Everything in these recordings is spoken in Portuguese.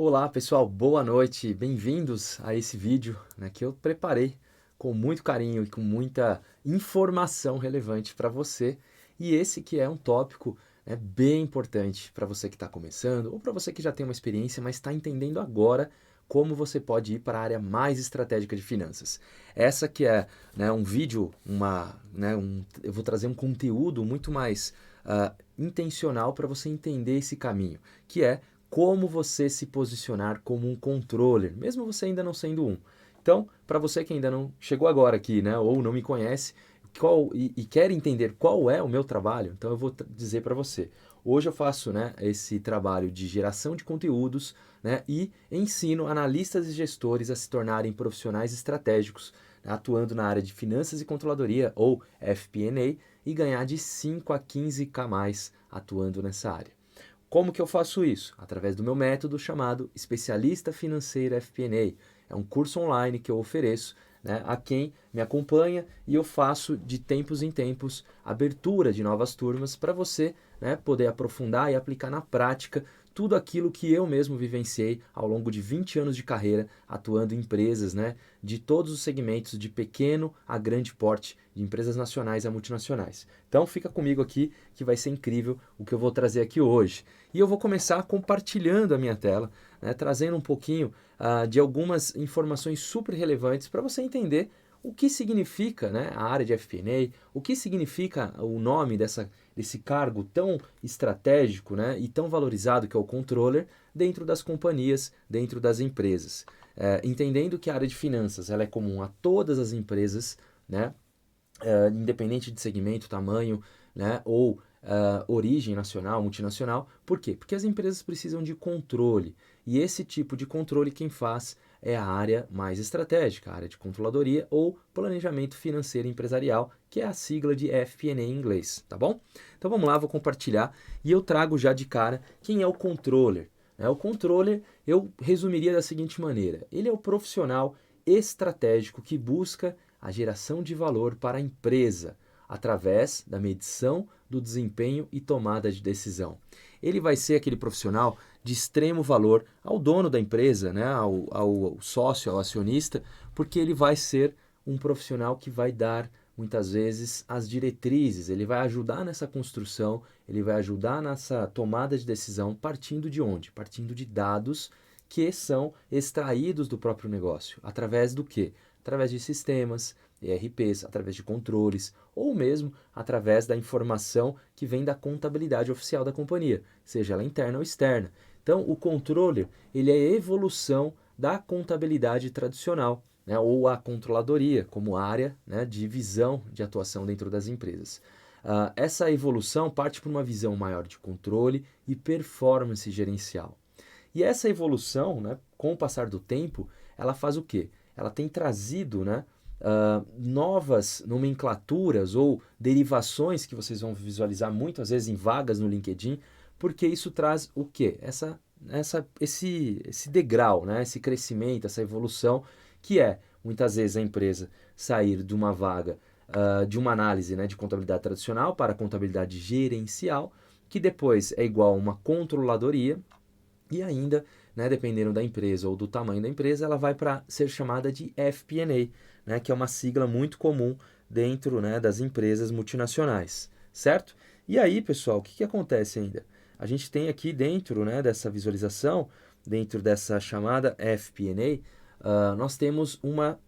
Olá pessoal, boa noite, bem-vindos a esse vídeo, que eu preparei com muito carinho e com muita informação relevante para você. E esse que é um tópico bem importante para você que está começando ou para você que já tem uma experiência, mas está entendendo agora como você pode ir para a área mais estratégica de finanças. Essa que é um vídeo, eu vou trazer um conteúdo muito mais intencional para você entender esse caminho, que é como você se posicionar como um controller, mesmo você ainda não sendo um. Então, para você que ainda não chegou agora aqui, ou não me conhece, e quer entender qual é o meu trabalho, então eu vou dizer para você. Hoje eu faço esse trabalho de geração de conteúdos e ensino analistas e gestores a se tornarem profissionais estratégicos, atuando na área de finanças e controladoria, ou FP&A, e ganhar de 5 a 15K mais atuando nessa área. Como que eu faço isso? Através do meu método chamado Especialista Financeiro FP&A. É um curso online que eu ofereço a quem me acompanha e eu faço de tempos em tempos abertura de novas turmas para você poder aprofundar e aplicar na prática tudo aquilo que eu mesmo vivenciei ao longo de 20 anos de carreira atuando em empresas de todos os segmentos, de pequeno a grande porte, de empresas nacionais a multinacionais. Então fica comigo aqui que vai ser incrível o que eu vou trazer aqui hoje. E eu vou começar compartilhando a minha tela, trazendo um pouquinho de algumas informações super relevantes para você entender o que significa a área de FP&A, o que significa o nome desse cargo tão estratégico e tão valorizado que é o controller dentro das companhias, dentro das empresas. Entendendo que a área de finanças ela é comum a todas as empresas, independente de segmento, tamanho, ou origem nacional, multinacional. Por quê? Porque as empresas precisam de controle. E esse tipo de controle quem faz é a área mais estratégica, a área de controladoria ou planejamento financeiro empresarial, que é a sigla de FP&A em inglês, tá bom? Então vamos lá, vou compartilhar e eu trago já de cara quem é o controller. O controller eu resumiria da seguinte maneira: ele é o profissional estratégico que busca a geração de valor para a empresa através da medição do desempenho e tomada de decisão. Ele vai ser aquele profissional de extremo valor ao dono da empresa, ao sócio, ao acionista, porque ele vai ser um profissional que vai dar muitas vezes as diretrizes, ele vai ajudar nessa construção, ele vai ajudar nessa tomada de decisão partindo de onde? Partindo de dados que são extraídos do próprio negócio. Através do quê? Através de sistemas, ERPs, através de controles, ou mesmo através da informação que vem da contabilidade oficial da companhia, seja ela interna ou externa. Então, o controller ele é a evolução da contabilidade tradicional, ou a controladoria, como área de visão de atuação dentro das empresas. Essa evolução parte por uma visão maior de controle e performance gerencial. E essa evolução, com o passar do tempo, ela faz o quê? Ela tem trazido novas nomenclaturas ou derivações que vocês vão visualizar muitas vezes em vagas no LinkedIn, porque isso traz o quê? Esse degrau, esse crescimento, essa evolução, que é muitas vezes a empresa sair de uma vaga de uma análise de contabilidade tradicional para a contabilidade gerencial, que depois é igual a uma controladoria, e ainda, dependendo da empresa ou do tamanho da empresa, ela vai para ser chamada de FP&A, que é uma sigla muito comum dentro das empresas multinacionais, certo? E aí, pessoal, o que acontece ainda? A gente tem aqui dentro dessa visualização, dentro dessa chamada FP&A, nós temos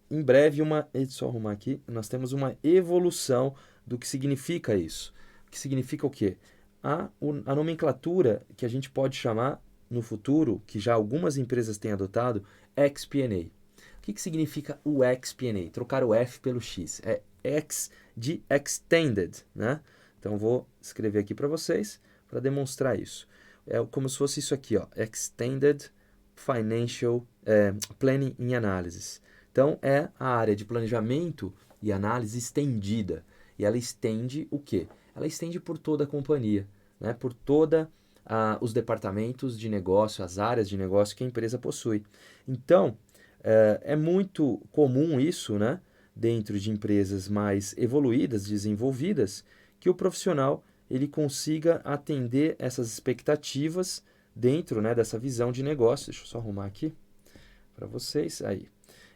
em breve, deixa eu arrumar aqui, nós temos uma evolução do que significa isso. Que significa o quê? A nomenclatura que a gente pode chamar no futuro, que já algumas empresas têm adotado, XP&A. O que significa o XP&A? Trocar o F pelo X. É X de Extended, Então vou escrever aqui para vocês para demonstrar isso. É como se fosse isso aqui, ó, Extended Financial Planning and Analysis. Então é a área de planejamento e análise estendida. E ela estende o quê? Ela estende por toda a companhia, por toda os departamentos de negócio, as áreas de negócio que a empresa possui. Então, é muito comum isso, dentro de empresas mais evoluídas, desenvolvidas, que o profissional ele consiga atender essas expectativas dentro, né, dessa visão de negócio. Deixa eu só arrumar aqui para vocês. Aí.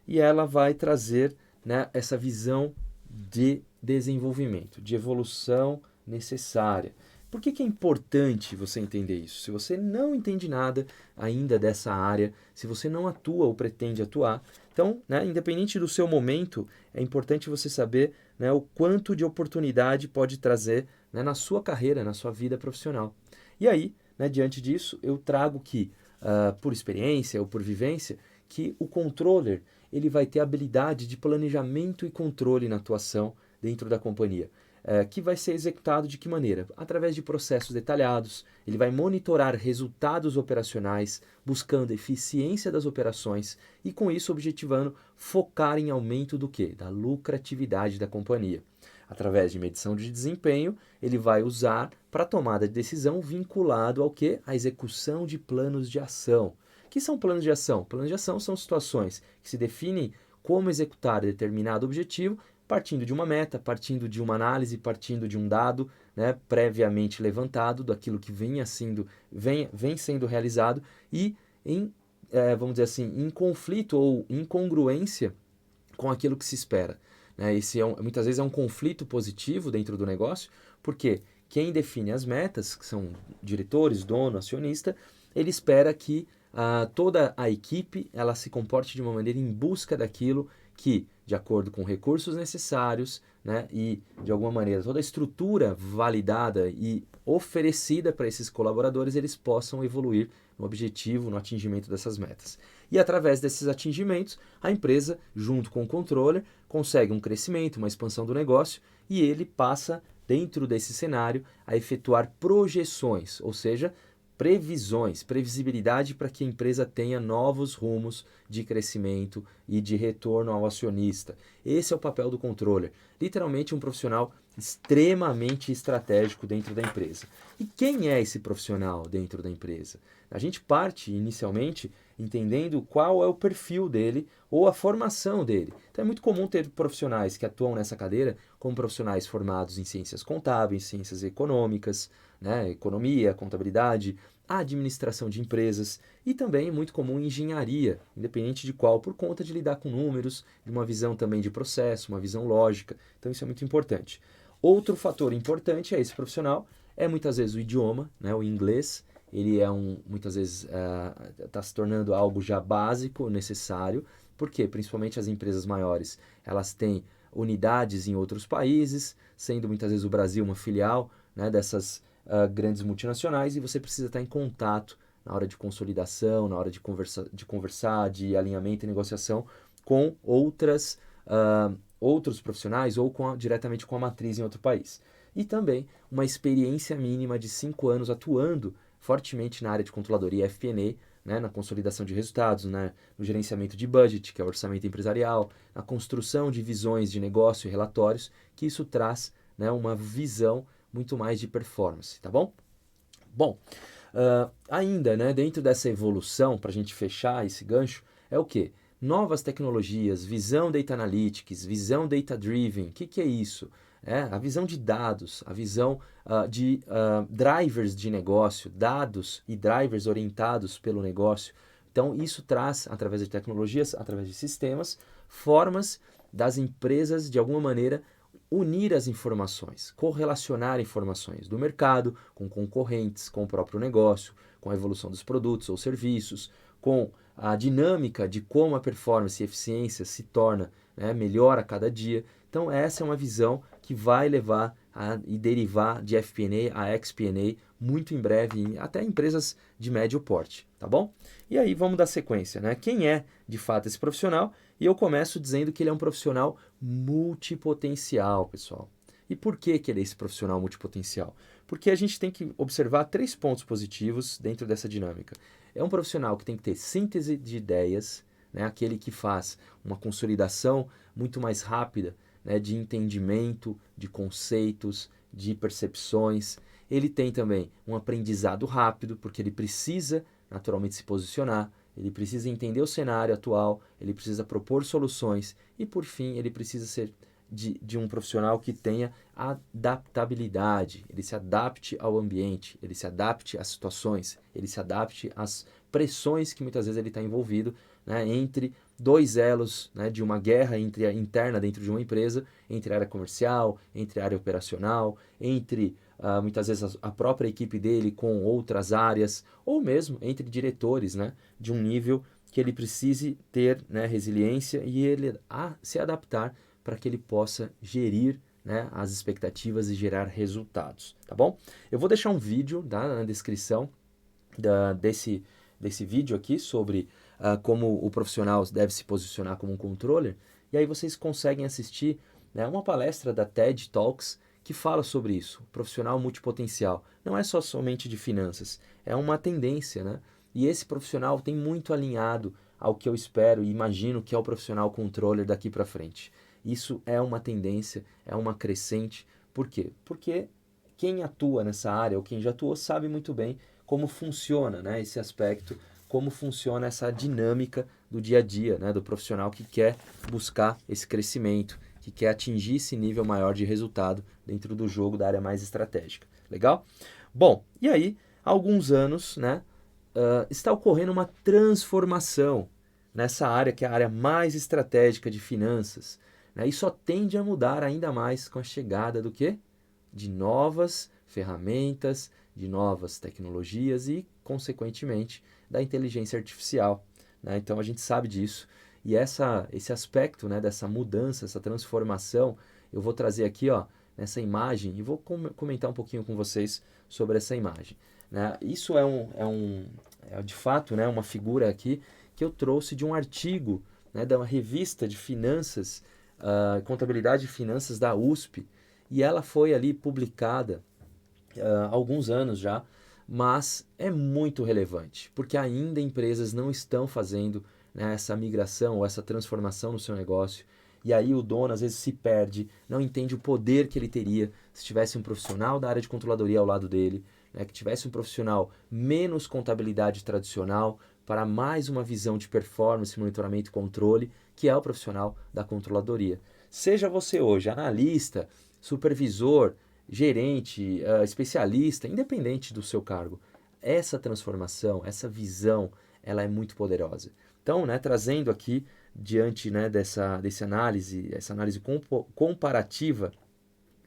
E ela vai trazer, né, essa visão de desenvolvimento, de evolução necessária. Por que é importante você entender isso? Se você não entende nada ainda dessa área, se você não atua ou pretende atuar, então, né, independente do seu momento, é importante você saber, né, o quanto de oportunidade pode trazer, né, na sua carreira, na sua vida profissional. E aí, né, diante disso, eu trago que, por experiência ou por vivência, que o controller ele vai ter habilidade de planejamento e controle na atuação dentro da companhia, que vai ser executado de que maneira? Através de processos detalhados, ele vai monitorar resultados operacionais, buscando eficiência das operações e com isso objetivando focar em aumento do quê? Da lucratividade da companhia. Através de medição de desempenho, ele vai usar para tomada de decisão vinculado ao quê? A execução de planos de ação. O que são planos de ação? Planos de ação são situações que se definem como executar determinado objetivo partindo de uma meta, partindo de uma análise, partindo de um dado, né, previamente levantado, daquilo que vem sendo realizado e vamos dizer assim, em conflito ou incongruência com aquilo que se espera. Né? Esse muitas vezes é um conflito positivo dentro do negócio, porque quem define as metas, que são diretores, dono, acionista, ele espera que toda a equipe ela se comporte de uma maneira em busca daquilo que, de acordo com recursos necessários, né, e de alguma maneira toda a estrutura validada e oferecida para esses colaboradores, eles possam evoluir no objetivo, no atingimento dessas metas. E através desses atingimentos, a empresa, junto com o controller, consegue um crescimento, uma expansão do negócio e ele passa, dentro desse cenário, a efetuar projeções, ou seja, previsões, previsibilidade para que a empresa tenha novos rumos de crescimento e de retorno ao acionista. Esse é o papel do controller, literalmente um profissional extremamente estratégico dentro da empresa. E quem é esse profissional dentro da empresa? A gente parte inicialmente entendendo qual é o perfil dele ou a formação dele. Então é muito comum ter profissionais que atuam nessa cadeira como profissionais formados em ciências contábeis, ciências econômicas, né, economia, contabilidade, administração de empresas e também é muito comum engenharia, independente de qual, por conta de lidar com números, de uma visão também de processo, uma visão lógica. Então isso é muito importante. Outro fator importante é esse profissional, é muitas vezes o idioma, né, o inglês, ele muitas vezes está se tornando algo já básico, necessário, porque principalmente as empresas maiores, elas têm unidades em outros países, sendo muitas vezes o Brasil uma filial, né, dessas grandes multinacionais, e você precisa estar em contato na hora de consolidação, na hora de conversar, de alinhamento e negociação com outros profissionais ou diretamente com a matriz em outro país. E também uma experiência mínima de 5 anos atuando fortemente na área de controladoria FP&A, né, na consolidação de resultados, né, no gerenciamento de budget, que é o orçamento empresarial, na construção de visões de negócio e relatórios, que isso traz, né, uma visão muito mais de performance, tá bom? Bom, ainda, né, dentro dessa evolução, para a gente fechar esse gancho, é o quê? Novas tecnologias, visão data analytics, visão data driven, o que é isso? A visão de dados, a visão de drivers de negócio, dados e drivers orientados pelo negócio. Então, isso traz, através de tecnologias, através de sistemas, formas das empresas, de alguma maneira, unir as informações, correlacionar informações do mercado com concorrentes, com o próprio negócio, com a evolução dos produtos ou serviços, com a dinâmica de como a performance e eficiência se torna, né, melhor a cada dia. Então essa é uma visão que vai levar e derivar de FP&A a XP&A muito em breve, até empresas de médio porte, tá bom? E aí vamos dar sequência, né? Quem é de fato esse profissional? E eu começo dizendo que ele é um profissional multipotencial, pessoal. E por que ele é esse profissional multipotencial? Porque a gente tem que observar 3 pontos positivos dentro dessa dinâmica. É um profissional que tem que ter síntese de ideias, né? Aquele que faz uma consolidação muito mais rápida, né, de entendimento, de conceitos, de percepções. Ele tem também um aprendizado rápido, porque ele precisa naturalmente se posicionar, ele precisa entender o cenário atual, ele precisa propor soluções e, por fim, ele precisa ser de um profissional que tenha adaptabilidade, ele se adapte ao ambiente, ele se adapte às situações, ele se adapte às pressões que muitas vezes ele está envolvido, né, entre dois elos, né, de uma guerra interna dentro de uma empresa, entre a área comercial, entre a área operacional, entre muitas vezes a própria equipe dele com outras áreas, ou mesmo entre diretores, né, de um nível que ele precise ter, né, resiliência e ele se adaptar para que ele possa gerir, né, as expectativas e gerar resultados, tá bom? Eu vou deixar um vídeo, tá, na descrição desse vídeo aqui sobre como o profissional deve se posicionar como um controller, e aí vocês conseguem assistir, né, uma palestra da TED Talks que fala sobre isso, profissional multipotencial. Não é só somente de finanças, é uma tendência, né? E esse profissional tem muito alinhado ao que eu espero e imagino que é o profissional controller daqui para frente. Isso é uma tendência, é uma crescente. Por quê? Porque quem atua nessa área ou quem já atuou sabe muito bem como funciona, né, esse aspecto, como funciona essa dinâmica do dia a dia, né, do profissional que quer buscar esse crescimento, que quer atingir esse nível maior de resultado dentro do jogo da área mais estratégica. Legal? Bom, e aí, há alguns anos, né, está ocorrendo uma transformação nessa área que é a área mais estratégica de finanças, né, e só tende a mudar ainda mais com a chegada do quê? De novas ferramentas, de novas tecnologias e, consequentemente, da inteligência artificial, né? Então a gente sabe disso e esse aspecto, né, dessa mudança, essa transformação, eu vou trazer aqui, ó, nessa imagem e vou comentar um pouquinho com vocês sobre essa imagem, né? Isso é de fato, né, uma figura aqui que eu trouxe de um artigo, né, da uma revista de finanças, contabilidade e finanças da USP, e ela foi ali publicada há alguns anos já, mas é muito relevante, porque ainda empresas não estão fazendo, né, essa migração ou essa transformação no seu negócio, e aí o dono às vezes se perde, não entende o poder que ele teria se tivesse um profissional da área de controladoria ao lado dele, né, que tivesse um profissional menos contabilidade tradicional, para mais uma visão de performance, monitoramento e controle, que é o profissional da controladoria. Seja você hoje analista, supervisor, gerente, especialista, independente do seu cargo, essa transformação, essa visão, ela é muito poderosa. Então, né, trazendo aqui diante, né, essa análise comparativa,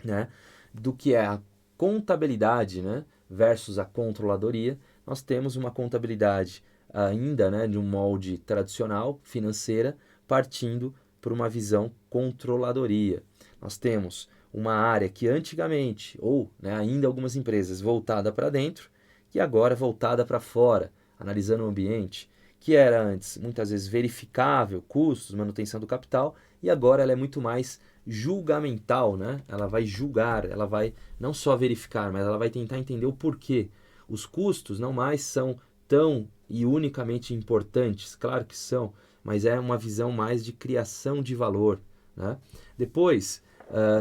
né, do que é a contabilidade, né, versus a controladoria, nós temos uma contabilidade ainda, né, de um molde tradicional, financeira, partindo para uma visão controladoria. Nós temos uma área que antigamente, ou, né, ainda algumas empresas, voltada para dentro, e agora voltada para fora, analisando o ambiente, que era antes muitas vezes verificável, custos, manutenção do capital, e agora ela é muito mais julgamental, né? Ela vai julgar, ela vai não só verificar, mas ela vai tentar entender o porquê. Os custos não mais são tão e unicamente importantes, claro que são, mas é uma visão mais de criação de valor, né? Depois,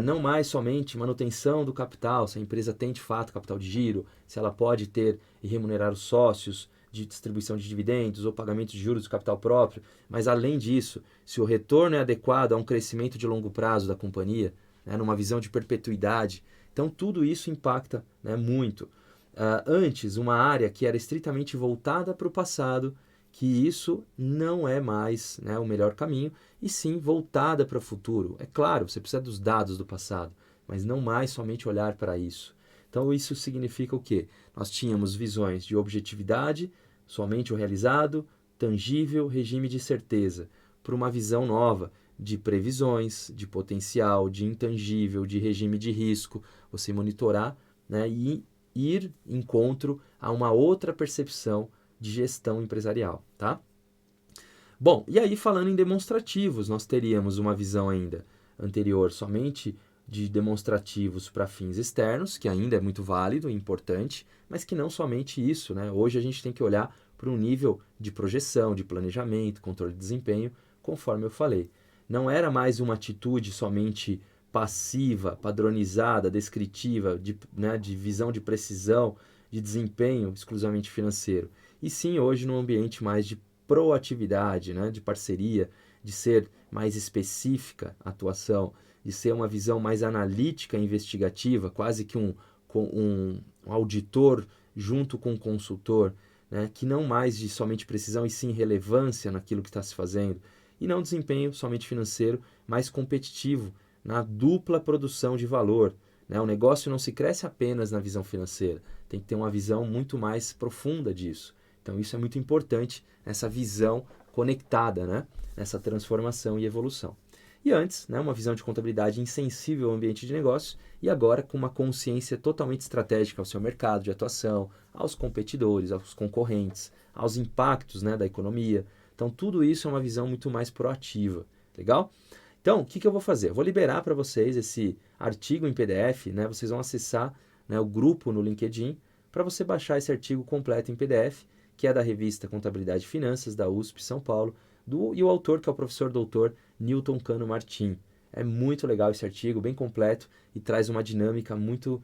não mais somente manutenção do capital, se a empresa tem de fato capital de giro, se ela pode ter e remunerar os sócios de distribuição de dividendos ou pagamento de juros do capital próprio, mas além disso, se o retorno é adequado a um crescimento de longo prazo da companhia, né, numa visão de perpetuidade, então tudo isso impacta, né, muito. Antes, uma área que era estritamente voltada para o passado, que isso não é mais, né, o melhor caminho, e sim voltada para o futuro. É claro, você precisa dos dados do passado, mas não mais somente olhar para isso. Então isso significa o quê? Nós tínhamos visões de objetividade, somente o realizado, tangível, regime de certeza, para uma visão nova de previsões, de potencial, de intangível, de regime de risco, você monitorar, né, e ir encontro a uma outra percepção de gestão empresarial, tá? Bom, e aí falando em demonstrativos, nós teríamos uma visão ainda anterior somente de demonstrativos para fins externos, que ainda é muito válido e importante, mas que não somente isso, né? Hoje a gente tem que olhar para um nível de projeção, de planejamento, controle de desempenho, conforme eu falei. Não era mais uma atitude somente passiva, padronizada, descritiva, né, de visão de precisão, de desempenho exclusivamente financeiro. E sim, hoje num ambiente mais de proatividade, né, de parceria, de ser mais específica a atuação, de ser uma visão mais analítica e investigativa, quase que um auditor junto com um consultor, né, que não mais de somente precisão e sim relevância naquilo que está se fazendo, e não desempenho somente financeiro, mais competitivo na dupla produção de valor. Né? O negócio não se cresce apenas na visão financeira, tem que ter uma visão muito mais profunda disso. Então isso é muito importante, essa visão conectada, né, nessa transformação e evolução. E antes, né, uma visão de contabilidade insensível ao ambiente de negócio e agora com uma consciência totalmente estratégica ao seu mercado de atuação, aos competidores, aos concorrentes, aos impactos, né, da economia. Então tudo isso é uma visão muito mais proativa. Legal? Então, o que eu vou fazer? Eu vou liberar para vocês esse artigo em PDF, né? Vocês vão acessar, né, o grupo no LinkedIn para você baixar esse artigo completo em PDF, que é da revista Contabilidade e Finanças, da USP São Paulo, e o autor, que é o professor doutor Newton Cano Martim. É muito legal esse artigo, bem completo, e traz uma dinâmica muito,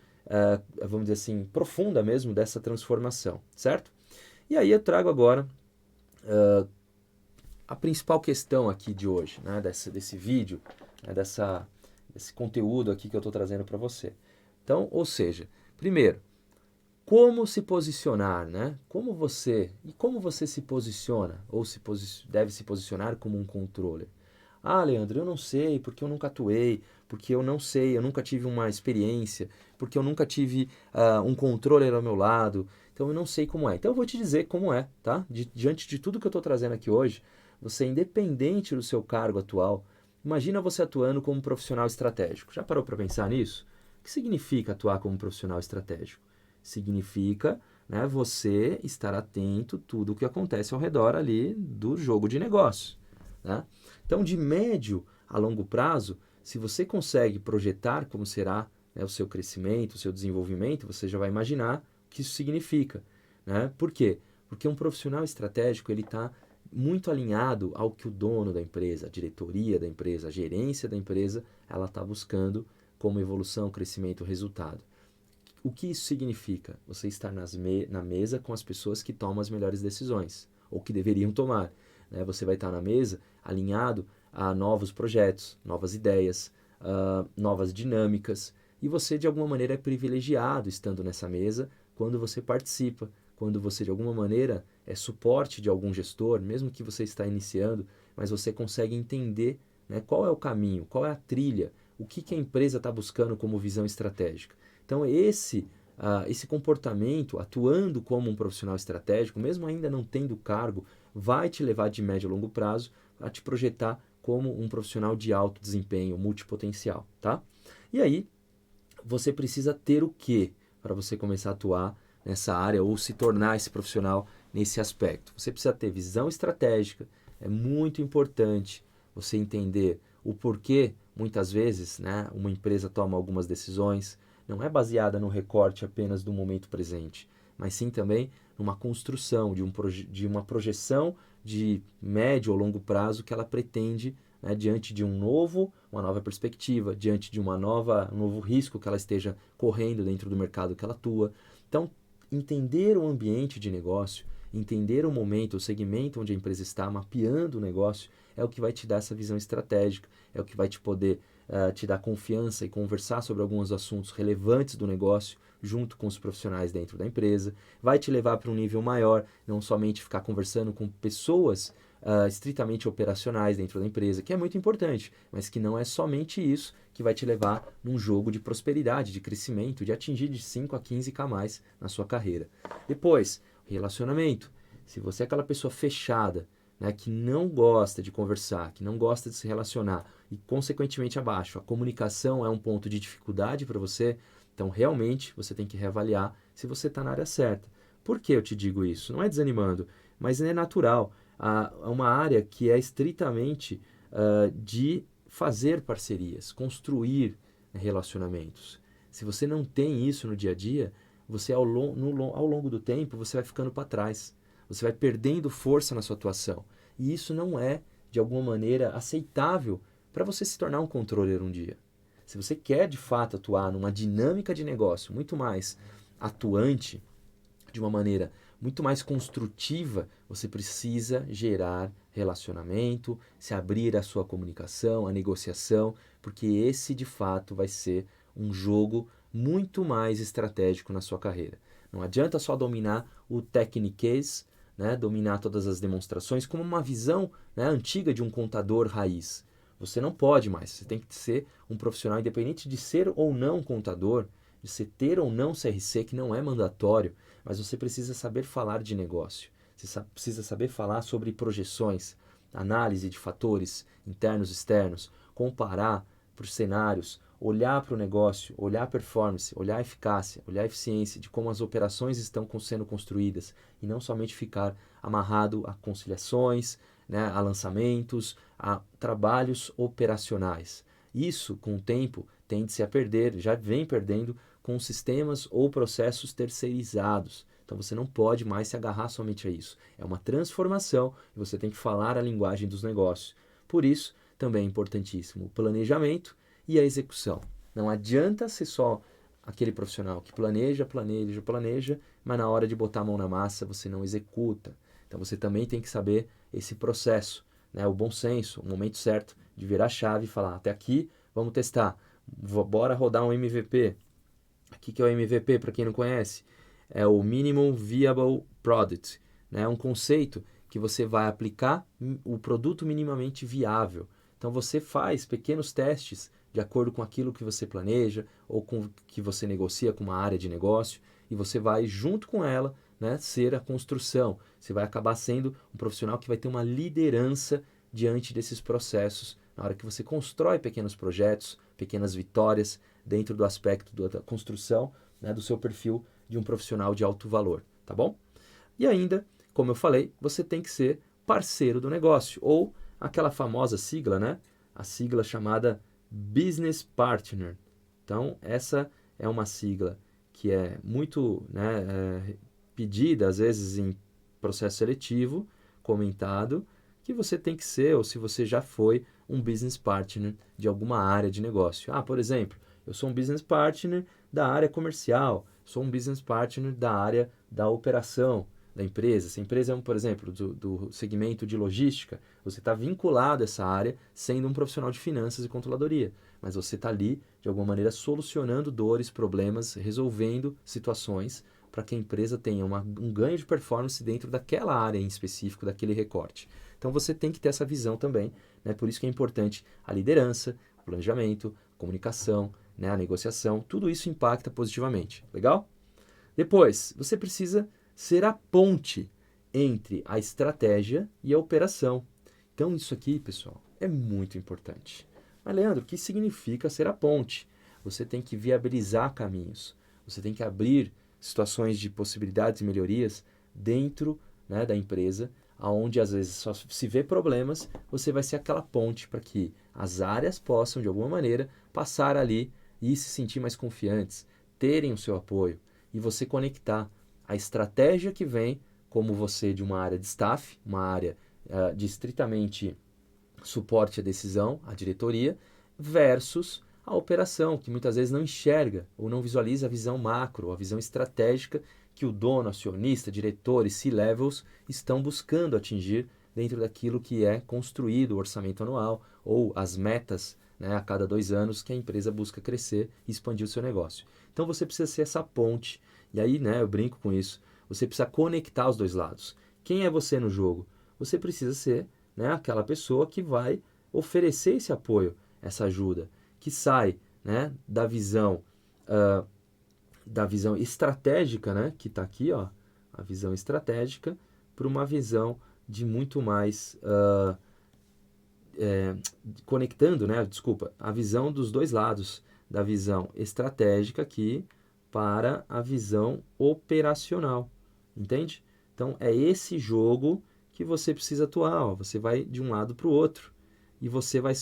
vamos dizer assim, profunda mesmo dessa transformação, certo? E aí eu trago agora a principal questão aqui de hoje, né, desse vídeo, né, desse conteúdo aqui que eu estou trazendo para você. Então, ou seja, primeiro, como se posicionar, né? Como você se posiciona ou deve se posicionar como um controller? Ah, Leandro, eu não sei, porque eu nunca atuei, porque eu não sei, eu nunca tive uma experiência, porque eu nunca tive um controller ao meu lado, então eu não sei como é. Então eu vou te dizer como é, tá? Diante de tudo que eu estou trazendo aqui hoje, você, independente do seu cargo atual, imagina você atuando como um profissional estratégico. Já parou para pensar nisso? O que significa atuar como um profissional estratégico? Significa, né, você estar atento a tudo o que acontece ao redor ali do jogo de negócio. Né? Então, de médio a longo prazo, se você consegue projetar como será, né, o seu crescimento, o seu desenvolvimento, você já vai imaginar o que isso significa. Né? Por quê? Porque um profissional estratégico ele está muito alinhado ao que o dono da empresa, a diretoria da empresa, a gerência da empresa, ela está buscando como evolução, crescimento, resultado. O que isso significa? Você estar na mesa com as pessoas que tomam as melhores decisões, ou que deveriam tomar. Né? Você vai estar na mesa alinhado a novos projetos, novas ideias, novas dinâmicas, e você de alguma maneira é privilegiado estando nessa mesa quando você participa, quando você de alguma maneira é suporte de algum gestor, mesmo que você está iniciando, mas você consegue entender, né, qual é o caminho, qual é a trilha, o que a empresa está buscando como visão estratégica. Então, esse comportamento, atuando como um profissional estratégico, mesmo ainda não tendo cargo, vai te levar de médio a longo prazo a te projetar como um profissional de alto desempenho, multipotencial, tá? E aí, você precisa ter o quê para você começar a atuar nessa área ou se tornar esse profissional nesse aspecto? Você precisa ter visão estratégica, é muito importante você entender o porquê, muitas vezes, né, uma empresa toma algumas decisões, não é baseada no recorte apenas do momento presente, mas sim também numa construção, de uma projeção de médio ou longo prazo que ela pretende, né, diante de uma nova perspectiva, diante de um novo risco que ela esteja correndo dentro do mercado que ela atua. Então, entender o ambiente de negócio, entender o momento, o segmento onde a empresa está, mapeando o negócio, é o que vai te dar essa visão estratégica, é o que vai te dar confiança e conversar sobre alguns assuntos relevantes do negócio junto com os profissionais dentro da empresa, vai te levar para um nível maior, não somente ficar conversando com pessoas estritamente operacionais dentro da empresa, que é muito importante, mas que não é somente isso que vai te levar num jogo de prosperidade, de crescimento, de atingir de 5 a 15k mais na sua carreira. Depois, relacionamento. Se você é aquela pessoa fechada, né, que não gosta de conversar, que não gosta de se relacionar e, consequentemente, abaixo, a comunicação é um ponto de dificuldade para você, então realmente você tem que reavaliar se você está na área certa. Por que eu te digo isso? Não é desanimando, mas é natural. É uma área que é estritamente de fazer parcerias, construir relacionamentos. Se você não tem isso no dia a dia, você ao longo do tempo você vai ficando para trás. Você vai perdendo força na sua atuação. E isso não é, de alguma maneira, aceitável para você se tornar um controller um dia. Se você quer, de fato, atuar numa dinâmica de negócio muito mais atuante, de uma maneira muito mais construtiva, você precisa gerar relacionamento, se abrir à sua comunicação, à negociação, porque esse de fato vai ser um jogo muito mais estratégico na sua carreira. Não adianta só dominar o techniquez, né, dominar todas as demonstrações como uma visão, né, antiga de um contador raiz. Você não pode mais, você tem que ser um profissional independente de ser ou não contador, de você ter ou não CRC, que não é mandatório, mas você precisa saber falar de negócio. Você precisa saber falar sobre projeções, análise de fatores internos e externos, comparar para os cenários, olhar para o negócio, olhar a performance, olhar a eficácia, olhar a eficiência de como as operações estão sendo construídas e não somente ficar amarrado a conciliações, né, a lançamentos, a trabalhos operacionais. Isso, com o tempo, tende-se a perder, já vem perdendo com sistemas ou processos terceirizados. Então você não pode mais se agarrar somente a isso. É uma transformação e você tem que falar a linguagem dos negócios. Por isso, também é importantíssimo o planejamento e a execução. Não adianta ser só aquele profissional que planeja, mas na hora de botar a mão na massa você não executa. Então você também tem que saber esse processo, né? O bom senso, o momento certo de virar a chave e falar, até aqui, vamos testar. Bora rodar um MVP. O que é o MVP, para quem não conhece? É o Minimum Viable Product. Né? É um conceito que você vai aplicar o produto minimamente viável. Então você faz pequenos testes de acordo com aquilo que você planeja ou com o que você negocia com uma área de negócio e você vai, junto com ela, né, ser a construção. Você vai acabar sendo um profissional que vai ter uma liderança diante desses processos na hora que você constrói pequenos projetos, pequenas vitórias dentro do aspecto da construção, né, do seu perfil de um profissional de alto valor, tá bom? E ainda, como eu falei, você tem que ser parceiro do negócio, ou aquela famosa sigla, né? A sigla chamada Business Partner. Então, essa é uma sigla que é muito, né, pedida, às vezes, em processo seletivo, comentado, que você tem que ser, ou se você já foi, um business partner de alguma área de negócio. Por exemplo, eu sou um business partner da área comercial, sou um business partner da área da operação da empresa. Se a empresa é, por exemplo, do segmento de logística, você está vinculado a essa área sendo um profissional de finanças e controladoria. Mas você está ali, de alguma maneira, solucionando dores, problemas, resolvendo situações para que a empresa tenha um ganho de performance dentro daquela área em específico, daquele recorte. Então você tem que ter essa visão também, né? Por isso que é importante a liderança, o planejamento, a comunicação, né? A negociação, tudo isso impacta positivamente. Legal? Depois, você precisa ser a ponte entre a estratégia e a operação. Então isso aqui, pessoal, é muito importante. Mas, Leandro, o que significa ser a ponte? Você tem que viabilizar caminhos, você tem que abrir situações de possibilidades e melhorias dentro, né, da empresa, onde às vezes só se vê problemas, você vai ser aquela ponte para que as áreas possam, de alguma maneira, passar ali e se sentir mais confiantes, terem o seu apoio e você conectar a estratégia que vem, como você de uma área de staff, uma área de estritamente suporte à decisão, à diretoria, versus a operação, que muitas vezes não enxerga ou não visualiza a visão macro, a visão estratégica que o dono, acionista, diretores, C-levels estão buscando atingir dentro daquilo que é construído o orçamento anual ou as metas, né, a cada 2 anos que a empresa busca crescer e expandir o seu negócio. Então você precisa ser essa ponte, e aí, né, eu brinco com isso, você precisa conectar os dois lados. Quem é você no jogo? Você precisa ser, né, aquela pessoa que vai oferecer esse apoio, essa ajuda, que sai, né, da visão estratégica, né, que está aqui, ó, a visão estratégica, para uma visão de muito mais conectando, né, desculpa, a visão dos dois lados, da visão estratégica aqui para a visão operacional, entende? Então é esse jogo que você precisa atuar, ó. Você vai de um lado para o outro e você vai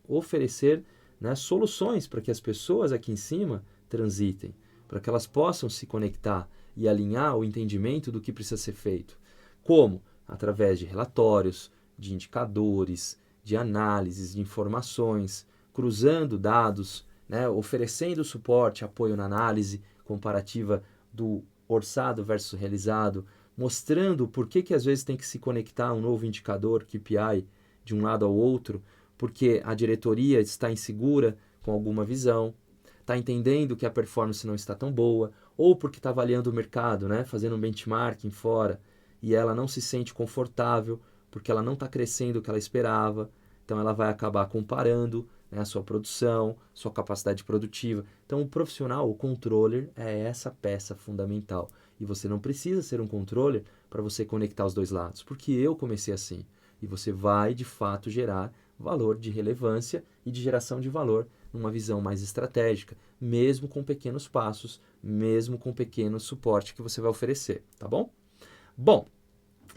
oferecer, né, soluções para que as pessoas aqui em cima transitem, para que elas possam se conectar e alinhar o entendimento do que precisa ser feito. Como? Através de relatórios, de indicadores, de análises, de informações, cruzando dados, né, oferecendo suporte, apoio na análise comparativa do orçado versus realizado, mostrando por que às vezes tem que se conectar um novo indicador, KPI, de um lado ao outro, porque a diretoria está insegura com alguma visão, está entendendo que a performance não está tão boa, ou porque está avaliando o mercado, né, fazendo um benchmarking fora, e ela não se sente confortável, porque ela não está crescendo o que ela esperava, então ela vai acabar comparando, né, a sua produção, sua capacidade produtiva. Então o profissional, o controller, é essa peça fundamental. E você não precisa ser um controller para você conectar os dois lados, porque eu comecei assim. E você vai, de fato, gerar valor de relevância e de geração de valor numa visão mais estratégica, mesmo com pequenos passos, mesmo com pequeno suporte que você vai oferecer, tá bom? Bom,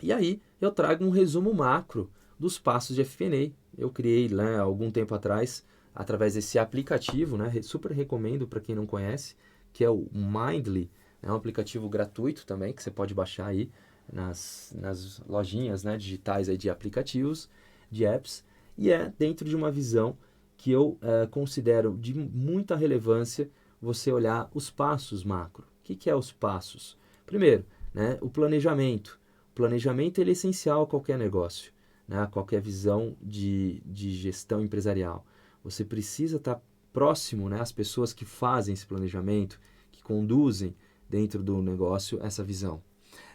e aí eu trago um resumo macro dos passos de FP&A. Eu criei, né, algum tempo atrás, através desse aplicativo, né, super recomendo para quem não conhece, que é o Mindly. É um aplicativo gratuito também, que você pode baixar aí nas lojinhas, né, digitais aí de aplicativos, de apps, e é dentro de uma visão que eu considero de muita relevância você olhar os passos macro. O que é os passos? Primeiro, né, o planejamento. O planejamento ele é essencial a qualquer negócio, né, a qualquer visão de gestão empresarial. Você precisa estar próximo, né, às pessoas que fazem esse planejamento, que conduzem dentro do negócio essa visão.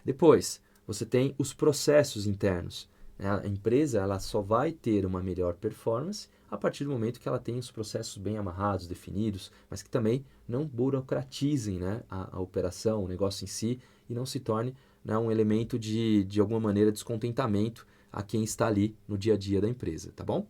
Depois, você tem os processos internos. A empresa ela só vai ter uma melhor performance a partir do momento que ela tem os processos bem amarrados, definidos, mas que também não burocratizem, né, a operação, o negócio em si, e não se torne, né, um elemento de alguma maneira descontentamento a quem está ali no dia a dia da empresa, tá bom?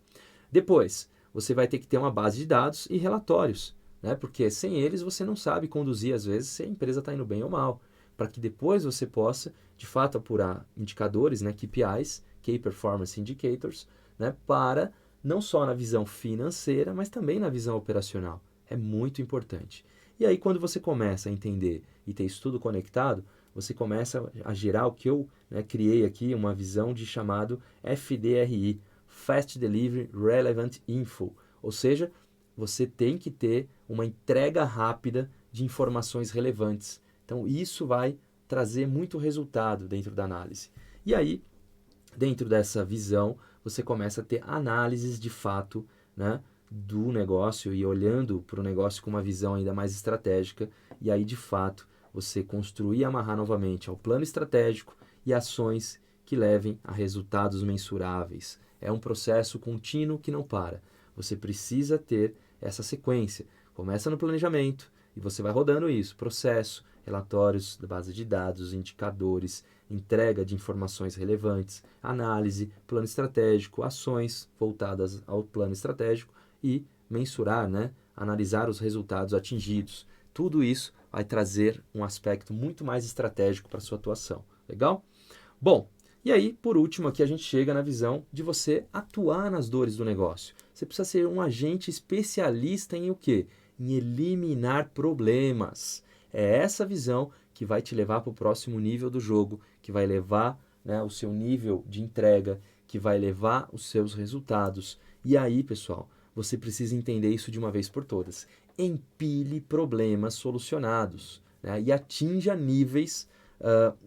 Depois, você vai ter que ter uma base de dados e relatórios, né, porque sem eles você não sabe conduzir às vezes se a empresa está indo bem ou mal, para que depois você possa de fato apurar indicadores, né, KPIs, Key Performance Indicators, né, para não só na visão financeira, mas também na visão operacional. É muito importante. E aí, quando você começa a entender e ter isso tudo conectado, você começa a gerar o que eu, né, criei aqui, uma visão de chamado FDRI, Fast Delivery Relevant Info. Ou seja, você tem que ter uma entrega rápida de informações relevantes. Então, isso vai trazer muito resultado dentro da análise. E aí, dentro dessa visão, você começa a ter análises de fato, né, do negócio e olhando para o negócio com uma visão ainda mais estratégica. E aí, de fato, você construir e amarrar novamente ao plano estratégico e ações que levem a resultados mensuráveis. É um processo contínuo que não para. Você precisa ter essa sequência. Começa no planejamento e você vai rodando isso, processo, relatórios da base de dados, indicadores, entrega de informações relevantes, análise, plano estratégico, ações voltadas ao plano estratégico e mensurar, né, analisar os resultados atingidos. Tudo isso vai trazer um aspecto muito mais estratégico para a sua atuação. Legal? Bom, e aí, por último, aqui a gente chega na visão de você atuar nas dores do negócio. Você precisa ser um agente especialista em o quê? Em eliminar problemas. É essa visão que vai te levar para o próximo nível do jogo, que vai levar, né, o seu nível de entrega, que vai levar os seus resultados. E aí, pessoal, você precisa entender isso de uma vez por todas. Empilhe problemas solucionados, né, e atinja níveis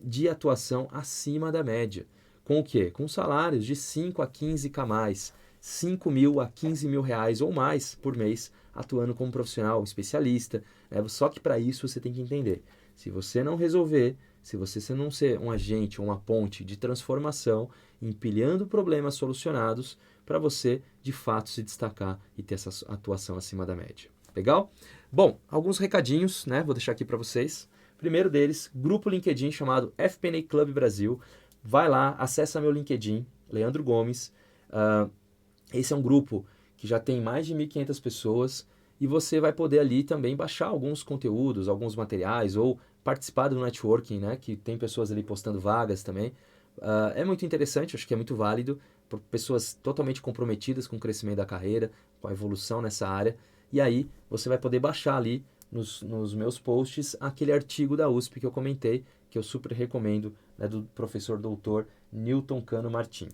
de atuação acima da média. Com o quê? Com salários de 5 a 15k mais, 5 mil a 15 mil reais ou mais por mês, atuando como profissional especialista. Né? Só que para isso você tem que entender, se você não resolver, se você não ser um agente ou uma ponte de transformação, empilhando problemas solucionados, para você de fato se destacar e ter essa atuação acima da média. Legal? Bom, alguns recadinhos, né? Vou deixar aqui para vocês. Primeiro deles, grupo LinkedIn chamado FP&A Club Brasil. Vai lá, acessa meu LinkedIn, Leandro Gomes. Esse é um grupo que já tem mais de 1.500 pessoas e você vai poder ali também baixar alguns conteúdos, alguns materiais ou participar do networking, né? Que tem pessoas ali postando vagas também. É muito interessante, acho que é muito válido por pessoas totalmente comprometidas com o crescimento da carreira, com a evolução nessa área. E aí você vai poder baixar ali nos meus posts aquele artigo da USP que eu comentei, que eu super recomendo, né, do professor doutor Newton Cano Martim.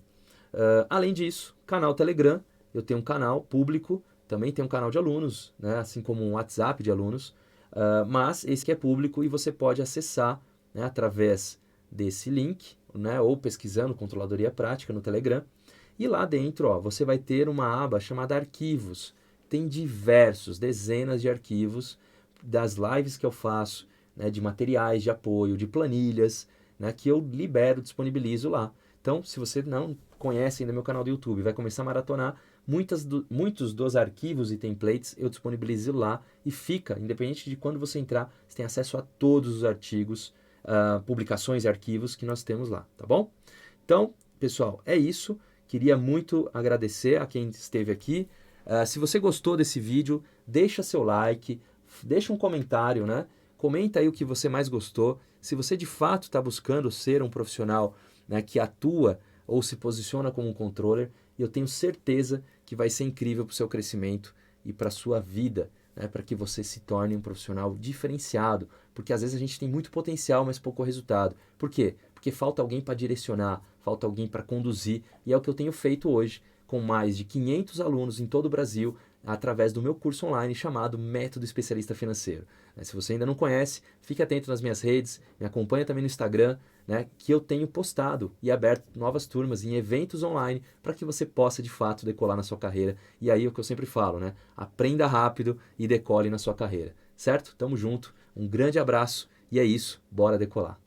Além disso, canal Telegram, eu tenho um canal público, também tenho um canal de alunos, né, assim como um WhatsApp de alunos, mas esse que é público e você pode acessar, né, através desse link, né, ou pesquisando Controladoria Prática no Telegram. E lá dentro, ó, você vai ter uma aba chamada Arquivos. Tem dezenas de arquivos das lives que eu faço, né, de materiais de apoio, de planilhas, né, que eu libero, disponibilizo lá. Então, se você não conhece ainda meu canal do YouTube, vai começar a maratonar, muitos dos arquivos e templates eu disponibilizo lá e fica, independente de quando você entrar, você tem acesso a todos os artigos, publicações e arquivos que nós temos lá, tá bom? Então, pessoal, é isso. Queria muito agradecer a quem esteve aqui. Se você gostou desse vídeo, deixa seu like, deixa um comentário, né? Comenta aí o que você mais gostou. Se você de fato está buscando ser um profissional, né, que atua ou se posiciona como um controller, eu tenho certeza que vai ser incrível para o seu crescimento e para a sua vida, né, para que você se torne um profissional diferenciado, porque às vezes a gente tem muito potencial, mas pouco resultado. Por quê? Porque falta alguém para direcionar, falta alguém para conduzir, e é o que eu tenho feito hoje com mais de 500 alunos em todo o Brasil, através do meu curso online chamado Método Especialista Financeiro. Se você ainda não conhece, fique atento nas minhas redes, me acompanha também no Instagram, né, que eu tenho postado e aberto novas turmas em eventos online para que você possa de fato decolar na sua carreira. E aí é o que eu sempre falo, né? Aprenda rápido e decole na sua carreira, certo? Tamo junto, um grande abraço e é isso, bora decolar.